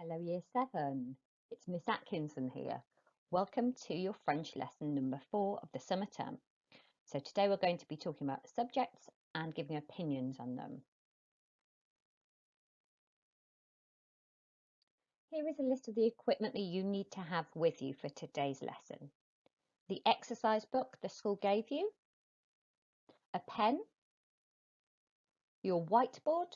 Hello, Year 7. It's Miss Atkinson here. Welcome to your French lesson number 4 of the summer term. So today we're going to be talking about subjects and giving opinions on them. Here is a list of the equipment that you need to have with you for today's lesson. The exercise book the school gave you, a pen, your whiteboard,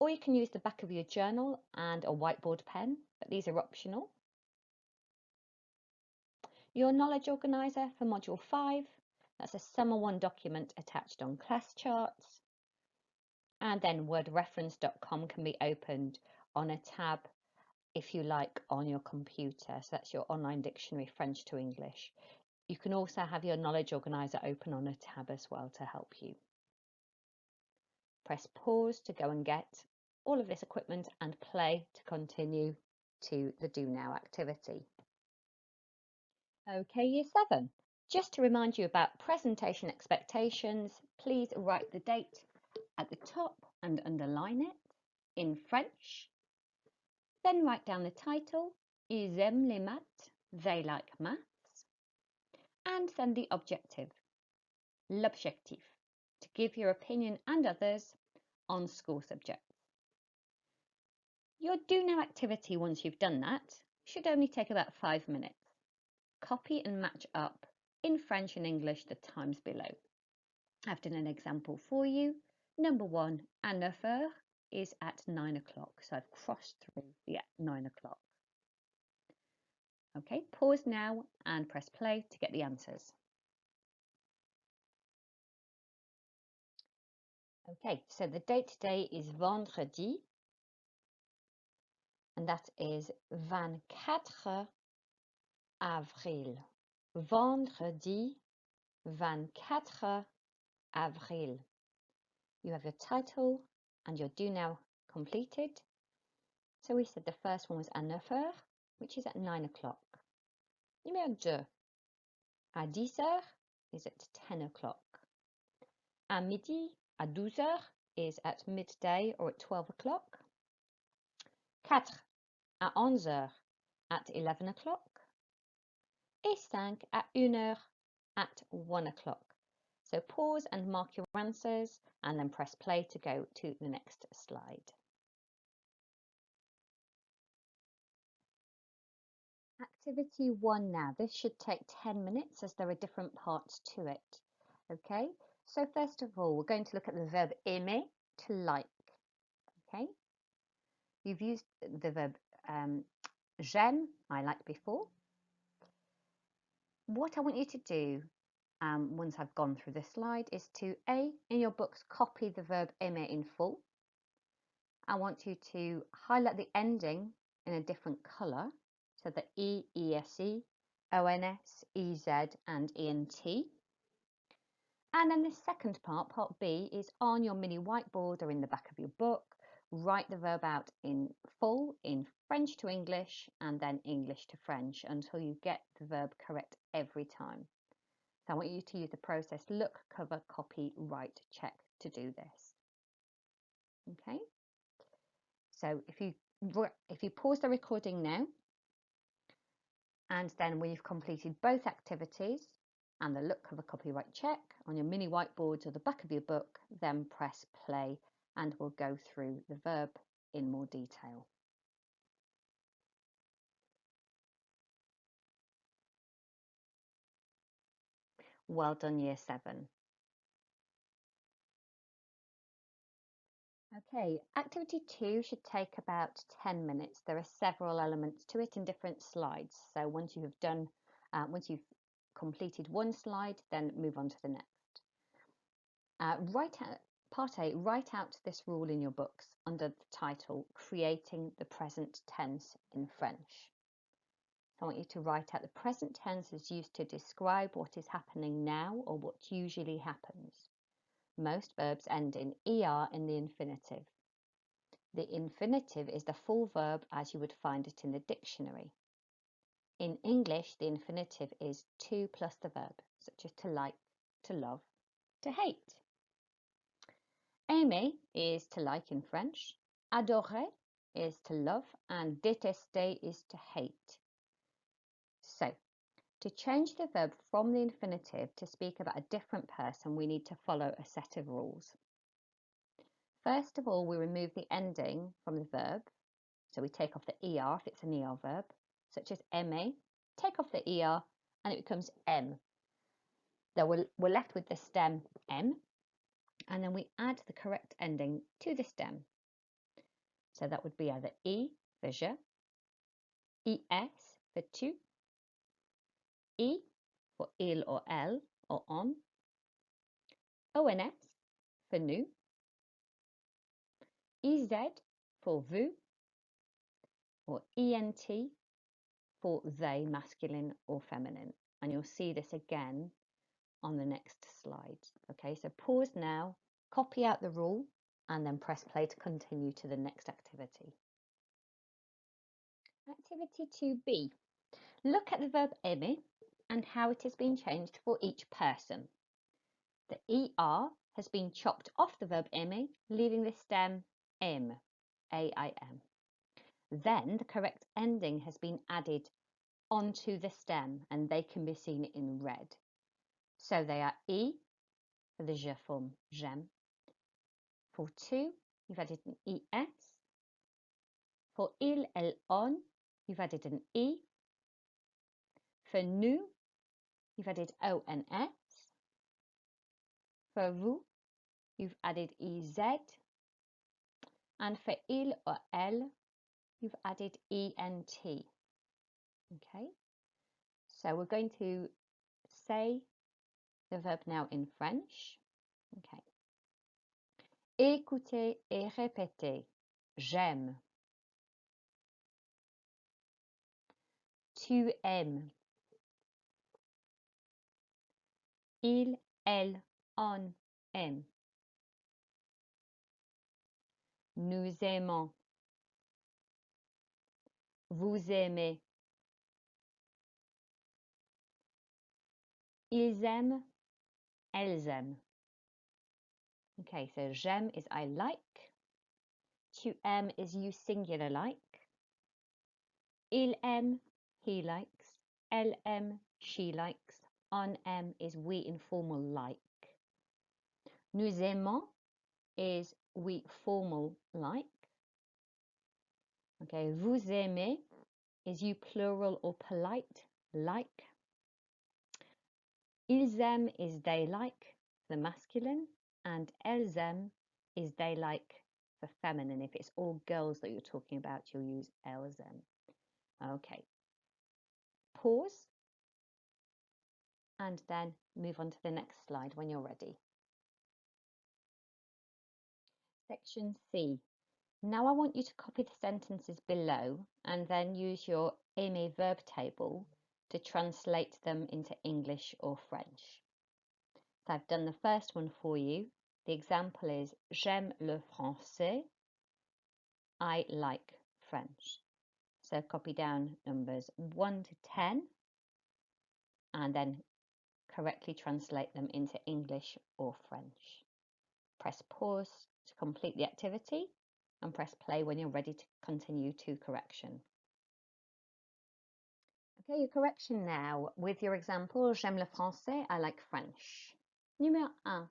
or you can use the back of your journal and a whiteboard pen, but these are optional. Your knowledge organiser for Module 5, that's a Summer 1 document attached on class charts. And then wordreference.com can be opened on a tab, if you like, on your computer. So that's your online dictionary, French to English. You can also have your knowledge organiser open on a tab as well to help you. Press pause to go and get all of this equipment and play to continue to the Do Now activity. Okay, Year 7. Just to remind you about presentation expectations, please write the date at the top and underline it in French. Then write down the title, Ils aiment les maths, they like maths. And then the objective, l'objectif, to give your opinion and others on school subjects. Your Do Now activity, once you've done that, should only take about 5 minutes. Copy and match up in French and English the times below. I've done an example for you. Number 1, à 9 heures is at 9 o'clock. So I've crossed through the 9 o'clock. Okay, pause now and press play to get the answers. Okay, so the date today is vendredi, and that is 24 avril. Vendredi 24 avril. You have your title and your Do Now completed. So we said the first one was à 9 heures, which is at 9 o'clock. Numéro 2, à 10 heures is at 10 o'clock. À midi, à 12 heures is at midday or at 12 o'clock. 4, à 11 heures at 11 o'clock. Et 5, à 1 heure at 1 o'clock. So pause and mark your answers and then press play to go to the next slide. Activity 1 now. This should take 10 minutes as there are different parts to it. Okay, so first of all, we're going to look at the verb aimer, to like. Okay, you've used the verb j'aime, I like before. What I want you to do once I've gone through this slide is to in your books, copy the verb aimer in full. I want you to highlight the ending in a different colour, so the E, ESE, ONS, EZ and ENT. And then the second part, part B, is on your mini whiteboard or in the back of your book. Write the verb out in full in French to English and then English to French until you get the verb correct every time. So I want you to use the process look, cover, copy, write, check to do this. Okay. So if you pause the recording now, and then when you've completed both activities and the look, cover, copy, write, check on your mini whiteboards or the back of your book, then press play and we'll go through the verb in more detail. Well done, Year 7. Okay, activity 2 should take about 10 minutes. There are several elements to it in different slides. So once you have done, once you've completed one slide, then move on to the next. Part A, write out this rule in your books under the title, Creating the Present Tense in French. I want you to write out the present tense is used to describe what is happening now or what usually happens. Most verbs end in ER in the infinitive. The infinitive is the full verb as you would find it in the dictionary. In English, the infinitive is to plus the verb, such as to like, to love, to hate. Aimer is to like in French. Adorer is to love and détester is to hate. So, to change the verb from the infinitive to speak about a different person, we need to follow a set of rules. First of all, we remove the ending from the verb. So we take off the ER if it's an ER verb, such as aimer. Take off the ER and it becomes M. Then we're left with the stem M, and then we add the correct ending to the stem. So that would be either E for je, ES for tu, I for il or elle or on, ONS for nous, EZ for vous, or ENT for they, masculine or feminine. And you'll see this again on the next slide. Okay, so pause now, copy out the rule, and then press play to continue to the next activity. Activity 2B. Look at the verb aimer and how it has been changed for each person. The ER has been chopped off the verb aimer, leaving the stem M, A-I-M. Then the correct ending has been added onto the stem, and they can be seen in red. So they are E for the je form j'aime. For tu, you've added an ES. For il, elle, on, you've added an E. For nous, you've added ONS. For vous, you've added EZ. And for il or elle, you've added ENT. Okay, so we're going to say the verb now in French. Okay. Écoutez et répétez. J'aime. Tu aimes. Il, elle, on aime. Nous aimons. Vous aimez. Ils aiment. Elles aiment. Okay, so j'aime is I like. Tu aimes is you singular like. Il aime, he likes. Elle aime, she likes. On aime is we informal like. Nous aimons is we formal like. Okay, vous aimez is you plural or polite like. Ils aiment is they like, the masculine, and elles aiment is they like, for feminine. If it's all girls that you're talking about, you'll use elles aiment. Okay. Pause and then move on to the next slide when you're ready. Section C. Now I want you to copy the sentences below and then use your aimer verb table to translate them into English or French. So I've done the first one for you. The example is J'aime le français. I like French. So copy down numbers 1 to 10 and then correctly translate them into English or French. Press pause to complete the activity and press play when you're ready to continue to correction. Okay, your correction now with your example, J'aime le français, I like French. Numéro 1.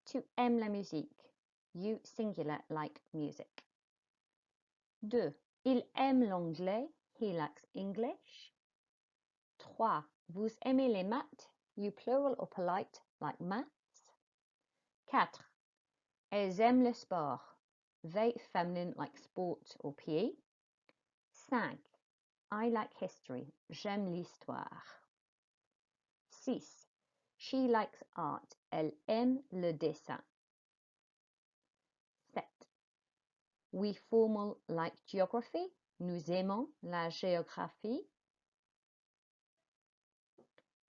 Tu aimes la musique. You singular like music. 2. Il aime l'anglais. He likes English. 3. Vous aimez les maths. You plural or polite like maths. 4. Elles aiment le sport. They feminine like sport or PE. 5. I like history. J'aime l'histoire. 6. She likes art. Elle aime le dessin. 7. We formal like geography. Nous aimons la géographie.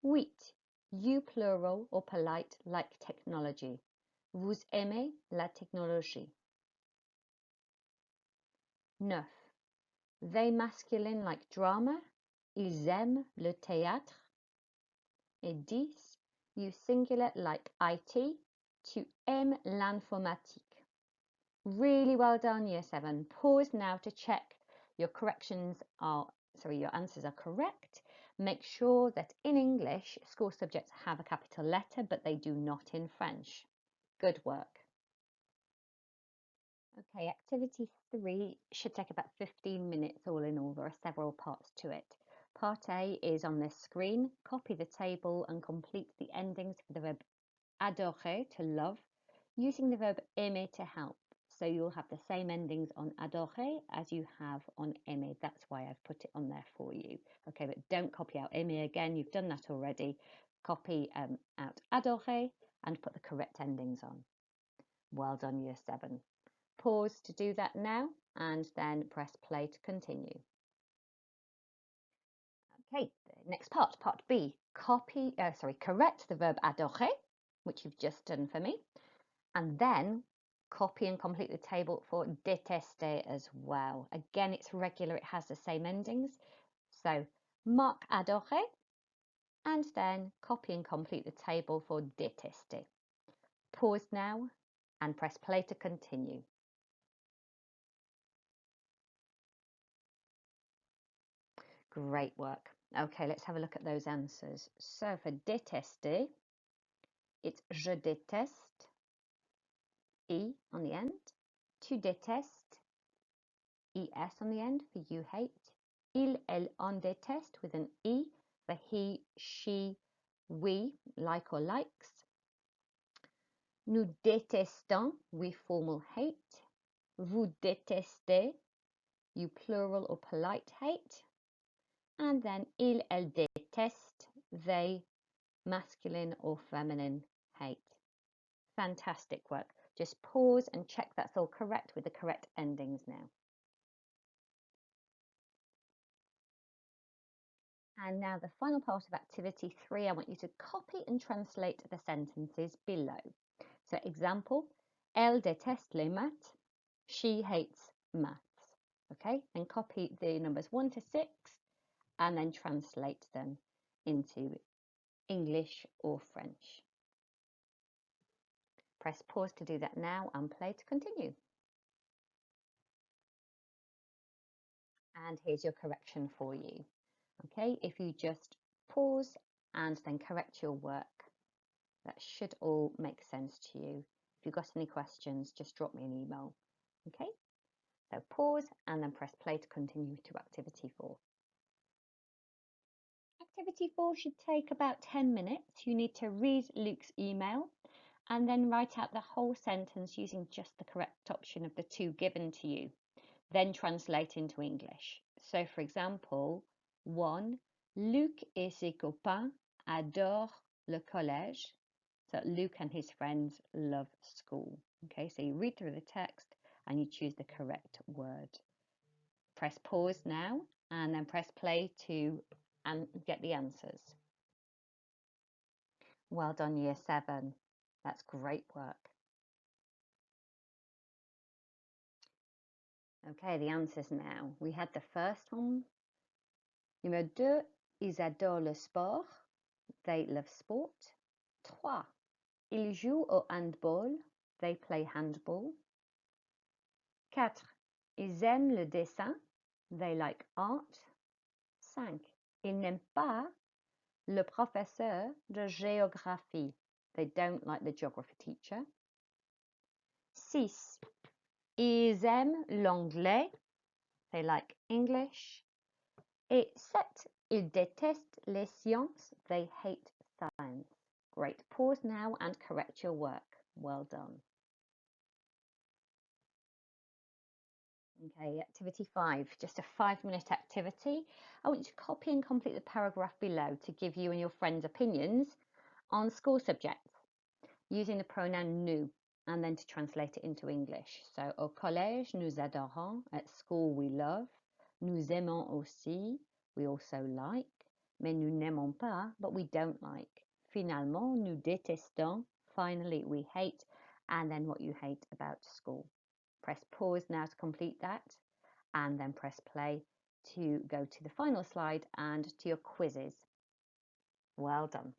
8. You plural or polite like technology. Vous aimez la technologie. 9. They masculine like drama. Ils aiment le théâtre. Et 10. You singular like IT. Tu aimes l'informatique. Really well done, Year 7. Pause now to check your your answers are correct. Make sure that in English, school subjects have a capital letter, but they do not in French. Good work. Okay, activity 3 should take about 15 minutes all in all. There are several parts to it. Part A is on this screen. Copy the table and complete the endings for the verb adorer, to love, using the verb aimer to help. So you'll have the same endings on adorer as you have on aimer. That's why I've put it on there for you. Okay, but don't copy out aimer again. You've done that already. Copy out adorer and put the correct endings on. Well done, Year 7. Pause to do that now and then press play to continue. Okay, the next part, part B, correct the verb adorer, which you've just done for me, and then copy and complete the table for détester as well. Again, it's regular, it has the same endings. So mark adorer and then copy and complete the table for détester. Pause now and press play to continue. Great work. Okay, let's have a look at those answers. So for détester, it's je déteste, E on the end. Tu détestes, ES on the end for you hate. Il, elle, on déteste with an E for he, she, we, like or likes. Nous détestons, we formal hate. Vous détestez, you plural or polite hate. And then il, elle déteste, they, masculine or feminine hate. Fantastic work. Just pause and check that's all correct with the correct endings now. And now the final part of activity 3, I want you to copy and translate the sentences below. So example, elle déteste les maths. She hates maths. Okay, and copy the numbers 1 to 6 and then translate them into English or French. Press pause to do that now and play to continue. And here's your correction for you. Okay, if you just pause and then correct your work, that should all make sense to you. If you've got any questions, just drop me an email. Okay, so pause and then press play to continue to activity 4. Activity 4 should take about 10 minutes. You need to read Luke's email and then write out the whole sentence using just the correct option of the 2 given to you. Then translate into English. So for example, 1, Luc et ses copains adorent le collège. So Luke and his friends love school. Okay, so you read through the text and you choose the correct word. Press pause now and then press play to get the answers. Well done, Year 7. That's great work. Okay, the answers now. We had the first one. Numéro 2, ils adorent le sport. They love sport. 3, ils jouent au handball. They play handball. 4, ils aiment le dessin. They like art. 5, ils n'aiment pas le professeur de géographie. They don't like the geography teacher. 6, ils aiment l'anglais. They like English. Et 7, ils détestent les sciences. They hate science. Great. Pause now and correct your work. Well done. Okay, activity 5, just a 5-minute activity. I want you to copy and complete the paragraph below to give you and your friends opinions on school subjects using the pronoun nous and then to translate it into English. So, au collège, nous adorons. At school, we love. Nous aimons aussi. We also like. Mais nous n'aimons pas, but we don't like. Finalement, nous détestons. Finally, we hate. And then what you hate about school. Press pause now to complete that and then press play to go to the final slide and to your quizzes. Well done.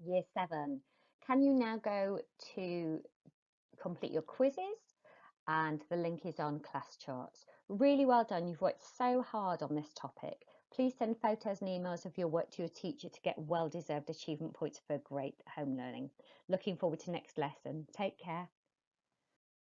Year 7. Can you now go to complete your quizzes, and the link is on class charts. Really well done. You've worked so hard on this topic. Please send photos and emails of your work to your teacher to get well-deserved achievement points for great home learning. Looking forward to next lesson. Take care.